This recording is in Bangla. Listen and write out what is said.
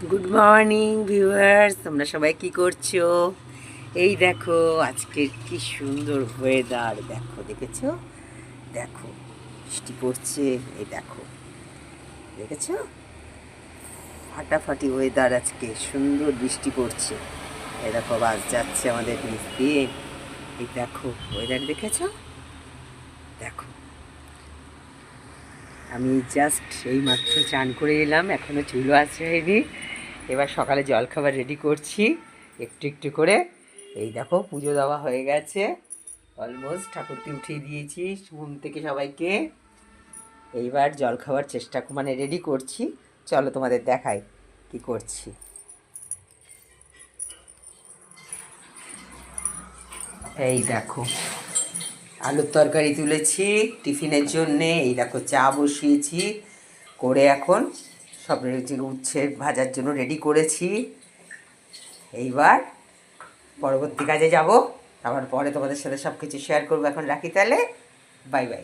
গুড মর্নিং ভিউয়ার্স, তোমরা সবাই কি করছো? এই দেখো আজকের কি সুন্দর ওয়েদার, দেখো দেখেছো? দেখো বৃষ্টি পড়ছে, এই দেখো দেখেছো? ফাটাফাটি ওয়েদার, আজকে সুন্দর বৃষ্টি পড়ছে। এই দেখো বাস যাচ্ছে আমাদের নিচ দিয়ে। এই দেখো ওয়েদার দেখেছো? দেখো আমি জাস্ট এই মাত্র চান করে এলাম, এখনও চুলো আসেনি। এবার সকালে জলখাবার রেডি করছি একটু একটু করে। এই দেখো পুজো দেওয়া হয়ে গেছে অলমোস্ট, ঠাকুরকে উঠিয়ে দিয়েছি ঘুম থেকে সবাইকে। এইবার জলখাবার মানে রেডি করছি। চলো তোমাদের দেখাই কি করছি। এই দেখো আলুর তরকারি তুলেছি টিফিনের জন্যে। এই দেখো চা বসিয়েছি করে, এখন সব উচ্ছে ভাজার জন্য রেডি করেছি। এইবার পরবর্তী কাজে যাব, আবার পরে তোমাদের সাথে সব কিছু শেয়ার করবো। এখন রাখি তাহলে, বাই বাই।